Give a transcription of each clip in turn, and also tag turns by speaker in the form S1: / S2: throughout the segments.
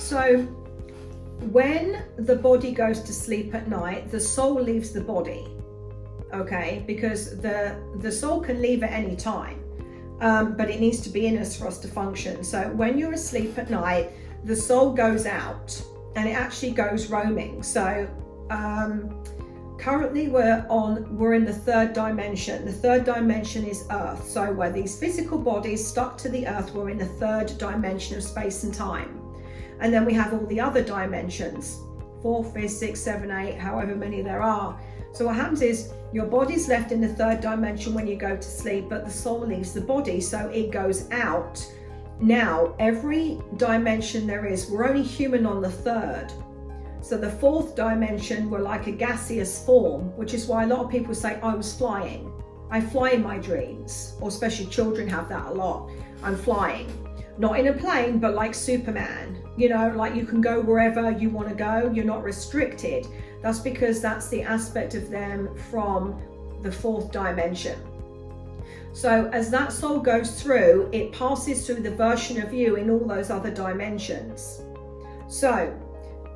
S1: So when the body goes to sleep at night, the soul leaves the body, okay? Because the soul can leave at any time, but it needs to be in us for us to function. So when you're asleep at night, the soul goes out and it actually goes roaming. So currently we're in the third dimension. The third dimension is Earth. So where these physical bodies stuck to the Earth, we're in the third dimension of space and time. And then we have all the other dimensions, 4, 5, 6, 7, 8, however many there are. So what happens is your body's left in the third dimension when you go to sleep, but the soul leaves the body, so it goes out. Now, every dimension there is, we're only human on the third. So the fourth dimension, we're like a gaseous form, which is why a lot of people say, I was flying. I fly in my dreams, or especially children have that a lot. I'm flying. Not in a plane, but like Superman, you know, like you can go wherever you want to go. You're not restricted. That's because that's the aspect of them from the fourth dimension. So as that soul goes through, it passes through the version of you in all those other dimensions. So,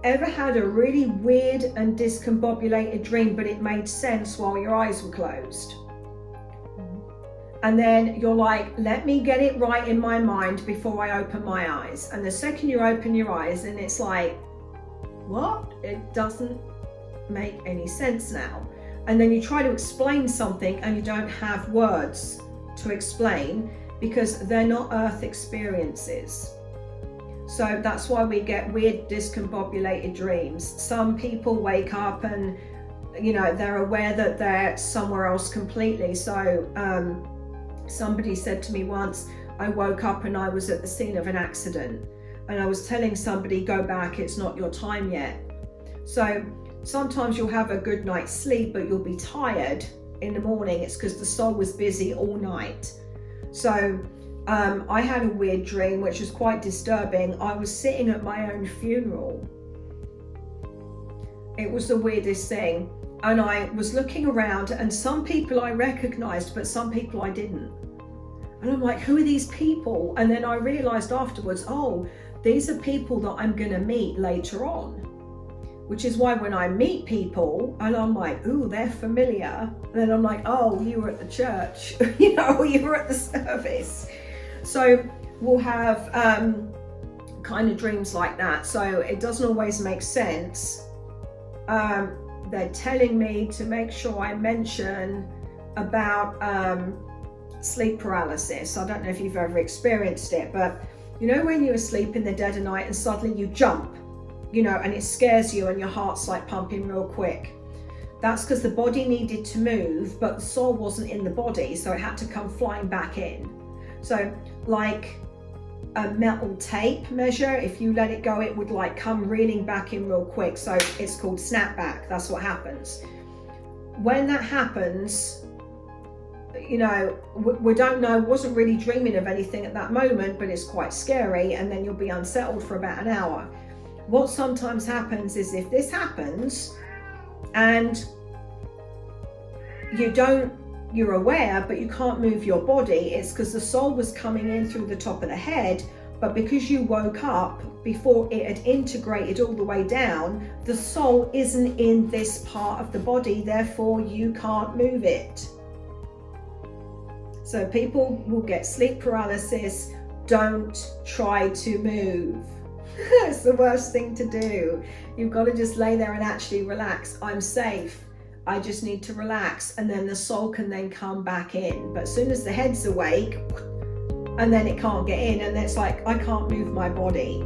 S1: ever had a really weird and discombobulated dream, but it made sense while your eyes were closed? And then you're like, let me get it right in my mind before I open my eyes. And the second you open your eyes, and it's like, what? It doesn't make any sense now. And then you try to explain something and you don't have words to explain because they're not Earth experiences. So that's why we get weird discombobulated dreams. Some people wake up and, you know, they're aware that they're somewhere else completely. So somebody said to me once, I woke up and I was at the scene of an accident and I was telling somebody, go back, it's not your time yet. So sometimes you'll have a good night's sleep, but you'll be tired in the morning. It's because the soul was busy all night. So I had a weird dream, which was quite disturbing. I was sitting at my own funeral. It was the weirdest thing. And I was looking around and some people I recognized, but some people I didn't. And I'm like, who are these people? And then I realized afterwards, oh, these are people that I'm going to meet later on. Which is why when I meet people and I'm like, ooh, they're familiar. Then I'm like, oh, you were at the church, you know, you were at the service. So we'll have kind of dreams like that. So it doesn't always make sense. They're telling me to make sure I mention about sleep paralysis. I don't know if you've ever experienced it, but you know when you're asleep in the dead of night and suddenly you jump, you know, and it scares you and your heart's like pumping real quick. That's because the body needed to move, but the soul wasn't in the body, so it had to come flying back in. So like a metal tape measure, if you let it go, it would like come reeling back in real quick. So it's called snapback. That's what happens. When that happens, you know, we don't know, wasn't really dreaming of anything at that moment, but it's quite scary, and then you'll be unsettled for about an hour. What sometimes happens is if this happens and you're aware, but you can't move your body, it's because the soul was coming in through the top of the head, but because you woke up before it had integrated all the way down, the soul isn't in this part of the body, therefore you can't move it. So people will get sleep paralysis. Don't try to move. It's the worst thing to do. You've got to just lay there and actually relax. I'm safe. I just need to relax, and then the soul can then come back in. But as soon as the head's awake, and then it can't get in, and it's like, I can't move my body.